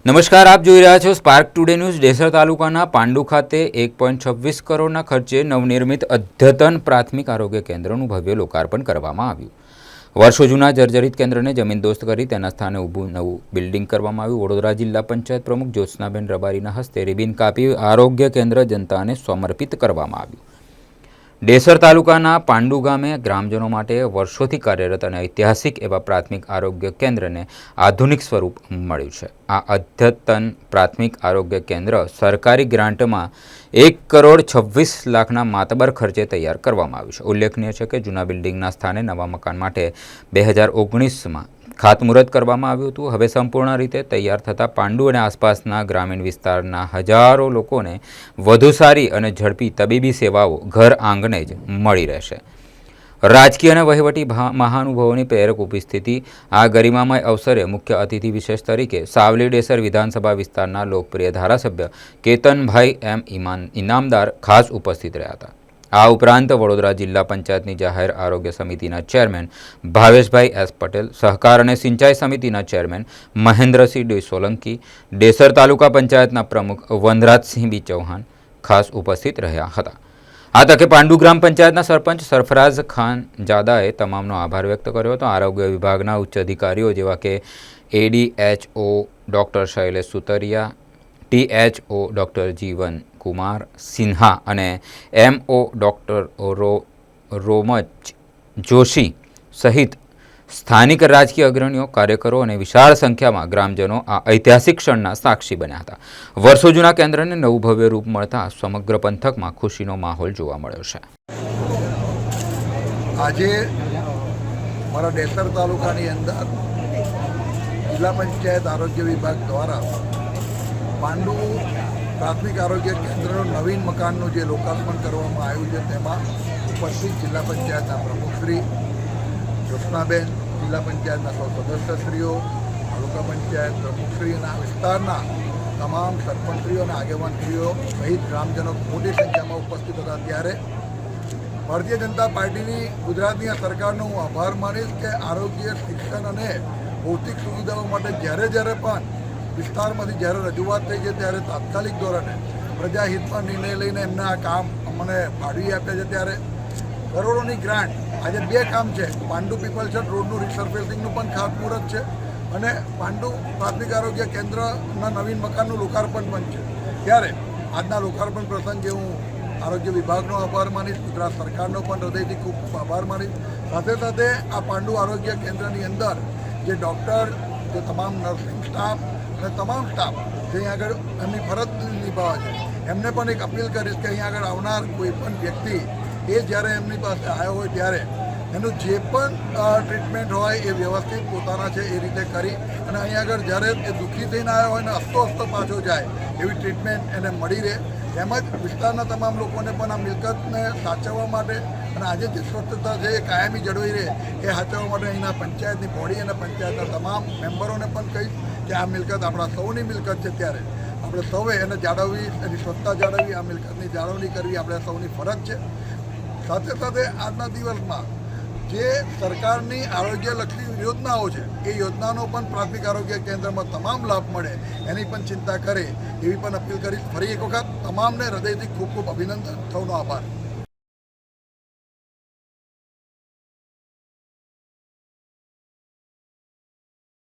નમસ્કાર, આપ જોઈ રહ્યા છો સ્પાર્ક ટુડે ન્યૂઝ। ડેસર તાલુકાના પાંડુ ખાતે 1.26 કરોડના ખર્ચે નવનિર્મિત અદ્યતન પ્રાથમિક આરોગ્ય કેન્દ્રનું ભવ્ય લોકાર્પણ કરવામાં આવ્યું। વર્ષો જૂના જર્જરિત કેન્દ્રને જમીનદોસ્ત કરી તેના સ્થાને ઊભું નવું બિલ્ડિંગ કરવામાં આવ્યું। વડોદરા જિલ્લા પંચાયત પ્રમુખ જ્યોત્સનાબેન રબારીના હસ્તે રિબિન કાપી આરોગ્ય કેન્દ્ર જનતાને સમર્પિત કરવામાં આવ્યું। ડેસર તાલુકાના પાંડુ ગામે ગ્રામજનો માટે વર્ષોથી કાર્યરત અને ઐતિહાસિક એવા પ્રાથમિક આરોગ્ય કેન્દ્રને આધુનિક સ્વરૂપ મળ્યું છે। આ અદ્યતન પ્રાથમિક આરોગ્ય કેન્દ્ર સરકારી ગ્રાન્ટમાં 1,26,00,000ના માતબર ખર્ચે તૈયાર કરવામાં આવ્યું છે। ઉલ્લેખનીય છે કે જૂના બિલ્ડિંગના સ્થાને નવા મકાન માટે 2019માં ખાતમુહૂર્ત કરવામાં આવ્યું હતું। હવે સંપૂર્ણ રીતે તૈયાર થતાં પાંડુ અને આસપાસના ગ્રામીણ વિસ્તારના હજારો લોકોને વધુ સારી અને ઝડપી તબીબી સેવાઓ ઘર આંગણે જ મળી રહેશે। રાજકીય અને વહીવટી મહાનુભાવોની પ્રેરક ઉપસ્થિતિ આ ગરિમામય અવસરે મુખ્ય અતિથિ વિશેષ તરીકે સાવલી ડેસર વિધાનસભા વિસ્તારના લોકપ્રિય ધારાસભ્ય કેતનભાઈ એમ ઇનામદાર ખાસ ઉપસ્થિત રહ્યા હતા। આ ઉપરાંત વડોદરા જિલ્લા પંચાયતની જાહેર આરોગ્ય સમિતિના ચેરમેન ભાવેશભાઈ એસ પટેલ, સહકાર અને સિંચાઈ સમિતિના ચેરમેન મહેન્દ્રસિંહ ડી સોલંકી, ડેસર તાલુકા પંચાયતના પ્રમુખ વનરાજસિંહ બી ચૌહાણ ખાસ ઉપસ્થિત રહ્યા હતા। આ તકે પાંડુ ગ્રામ પંચાયતના સરપંચ સરફરાઝ ખાન જાદાએ તમામનો આભાર વ્યક્ત કર્યો હતો। આરોગ્ય વિભાગના ઉચ્ચ અધિકારીઓ જેવા કે ADHO doctor Shailesh Sutaria, THO doctor જીવન કુમાર સિન્હા અને MO ડૉક્ટર રોમચ જોશી સહિત સ્થાનિક રાજકીય અગ્રણીઓ, કાર્યકરો અને વિશાળ સંખ્યામાં ગ્રામજનો આ ઐતિહાસિક ક્ષણના સાક્ષી બન્યા હતા। વર્ષો જૂના કેન્દ્રને નવું ભવ્ય રૂપ મળતા સમગ્ર પંથકમાં ખુશીનો માહોલ જોવા મળ્યો છે। આજે મારા ડેસર તાલુકાની અંદર જિલ્લા પંચાયત આરોગ્ય વિભાગ દ્વારા પાંડુ પ્રાથમિક આરોગ્ય કેન્દ્રનું નવીન મકાનનું જે લોકાર્પણ કરવામાં આવ્યું છે તેમાં ઉપસ્થિત જિલ્લા પંચાયતના પ્રમુખશ્રી જ્યોત્સનાબેન, જિલ્લા પંચાયતના સૌ સદસ્યશ્રીઓ, તાલુકા પંચાયત પ્રમુખશ્રી અને આ વિસ્તારના તમામ સરપંચશ્રીઓ અને આગેવાનશ્રીઓ સહિત ગ્રામજનો મોટી સંખ્યામાં ઉપસ્થિત હતા। ત્યારે ભારતીય જનતા પાર્ટીની ગુજરાતની આ સરકારનો હું આભાર માનીશ કે આરોગ્ય, શિક્ષણ અને ભૌતિક સુવિધાઓ માટે જ્યારે પણ વિસ્તારમાંથી જ્યારે રજૂઆત થઈ છે ત્યારે તાત્કાલિક ધોરણે પ્રજાહિતમાં નિર્ણય લઈને એમને આ કામ અમને ફાળવી આપ્યા છે। ત્યારે કરોડોની ગ્રાન્ટ આજે 2 કામ છે, પાંડુ પીપલસર રોડનું રિસર્ફેસિંગનું પણ ખાતમુહૂર્ત છે અને પાંડુ પ્રાથમિક આરોગ્ય કેન્દ્રના નવીન મકાનનું લોકાર્પણ પણ છે। ત્યારે આજના લોકાર્પણ પ્રસંગે હું આરોગ્ય વિભાગનો આભાર માનીશ, ગુજરાત સરકારનો પણ હૃદયથી ખૂબ ખૂબ આભાર માનીશ। સાથે આ પાંડુ આરોગ્ય કેન્દ્રની અંદર જે ડૉક્ટર, જે તમામ નર્સિંગ સ્ટાફ અને તમામ સ્ટાફ જે અહીં આગળ એમની ફરજ નિભાવે છે એમને પણ એક અપીલ કરીશ કે અહીં આગળ આવનાર કોઈ પણ વ્યક્તિ એ જ્યારે એમની પાસે આવ્યો હોય ત્યારે એનું જે પણ ટ્રીટમેન્ટ હોય એ વ્યવસ્થિત પોતાના છે એ રીતે કરી અને અહીં આગળ જ્યારે એ દુઃખી થઈને આવ્યો હોય ને હસતો પાછો જાય એવી ટ્રીટમેન્ટ એને મળી રહે। તેમજ વિસ્તારના તમામ લોકોને પણ આ મિલકતને સાચવવા માટે અને આજે જે સ્વચ્છતા છે એ કાયમી જળવાઈ રહે એ સાચવવા માટે અહીંના પંચાયતની બોડી અને પંચાયતના તમામ મેમ્બરોને પણ કહીશ કે આ મિલકત આપણા સૌની મિલકત છે। ત્યારે આપણે સૌએ એને જાળવવી, એની સ્વચ્છતા જાળવવી, આ મિલકતની જાળવણી કરવી આપણે સૌની ફરજ છે। સાથે આજના દિવસમાં જે સરકારની આરોગ્યલક્ષી યોજનાઓ છે એ યોજનાનો પણ પ્રાથમિક આરોગ્ય કેન્દ્રમાં તમામ લાભ મળે એની પણ ચિંતા કરે એવી પણ અપીલ કરીશ। ફરી એક વખત તમામને હૃદયથી ખૂબ ખૂબ અભિનંદન, સૌનો આભાર।